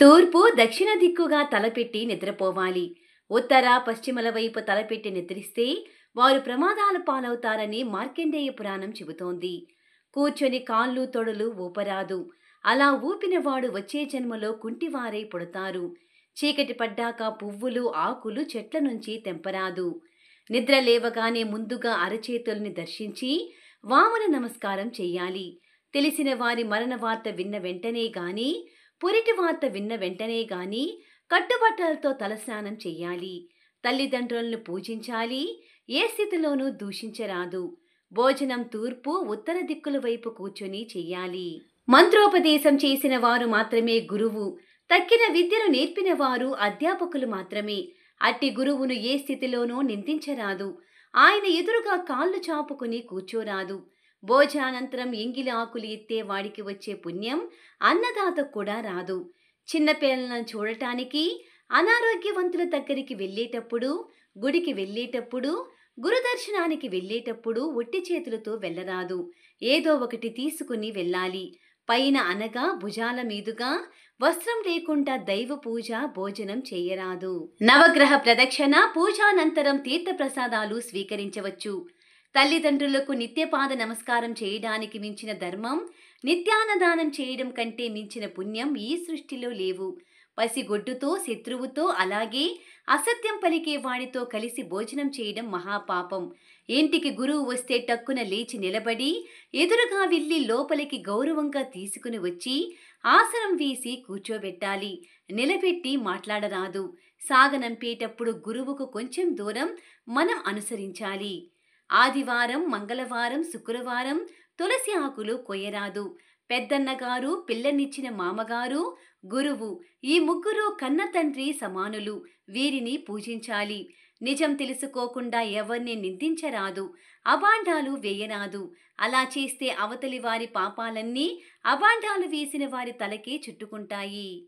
తూర్పు, దక్షిణ దిక్కుగా తలపెట్టి నిద్రపోవాలి. ఉత్తర, పశ్చిమల వైపు తలపెట్టి నిద్రిస్తే వారు ప్రమాదాల పాలవుతారని మార్కండేయ పురాణం చెబుతోంది. కూర్చొని కాళ్ళు తొడలు ఊపరాదు. అలా ఊపినవాడు వచ్చే జన్మలో కుంటివారై పుడతారు. చీకటి పడ్డాక పువ్వులు, ఆకులు చెట్ల నుంచి తెంపరాదు. నిద్ర లేవగానే ముందుగా అరచేతుల్ని దర్శించి వామన నమస్కారం చెయ్యాలి. తెలిసిన వారి మరణ వార్త విన్న వెంటనే గాని, పురిటి వార్త విన్న వెంటనే గాని కట్టుబట్టలతో తలస్నానం చెయ్యాలి. తల్లిదండ్రులను పూజించాలి. ఏ స్థితిలోనూ దూషించరాదు. భోజనం తూర్పు, ఉత్తర దిక్కుల వైపు కూర్చొని చెయ్యాలి. మంత్రోపదేశం చేసిన వారు మాత్రమే గురువు. తక్కిన విద్యను నేర్పిన వారు అధ్యాపకులు మాత్రమే. అట్టి గురువును ఏ స్థితిలోనూ నిందించరాదు. ఆయన ఎదురుగా కాళ్ళు చాపుకుని కూర్చోరాదు. భోజనానంతరం ఎంగిలి ఆకులు ఎత్తే వాడికి వచ్చే పుణ్యం అన్నదాతకు కూడా రాదు. చిన్నపిల్లలను చూడటానికి, అనారోగ్యవంతుల దగ్గరికి వెళ్ళేటప్పుడు, గుడికి వెళ్ళేటప్పుడు, గురుదర్శనానికి వెళ్ళేటప్పుడు ఒట్టి చేతులతో వెళ్ళరాదు. ఏదో ఒకటి తీసుకుని వెళ్ళాలి. పైన అనగా భుజాల మీదుగా, వస్త్రం లేకుండా దైవ పూజ, భోజనం చేయరాదు. నవగ్రహ ప్రదక్షిణ, పూజానంతరం తీర్థప్రసాదాలు స్వీకరించవచ్చు. తల్లిదండ్రులకు నిత్యపాద నమస్కారం చేయడానికి మించిన ధర్మం, నిత్యాన్నదానం చేయడం కంటే మించిన పుణ్యం ఈ సృష్టిలో లేవు. పసిగొడ్డుతో, శత్రువుతో, అలాగే అసత్యం పలికే వాడితో కలిసి భోజనం చేయడం మహాపాపం. ఇంటికి గురువు వస్తే టక్కున లేచి నిలబడి ఎదురుగా వెళ్ళి లోపలికి గౌరవంగా తీసుకుని వచ్చి ఆసనం వేసి కూర్చోబెట్టాలి. నిలబెట్టి మాట్లాడరాదు. సాగనంపేటప్పుడు గురువుకు కొంచెం దూరం మనం అనుసరించాలి. ఆదివారం, మంగళవారం, శుక్రవారం తులసి ఆకులు కొయ్యరాదు. పెద్దన్నగారు, పిల్లనిచ్చిన మామగారు, గురువు ఈ ముగ్గురు కన్న తండ్రి సమానులు. వీరిని పూజించాలి. నిజం తెలుసుకోకుండా ఎవరిని నిందించరాదు. అబాండాలు వేయరాదు. అలా చేస్తే అవతలి వారి పాపాలన్నీ అబాండాలు వేసిన వారి తలకే చుట్టుకుంటాయి.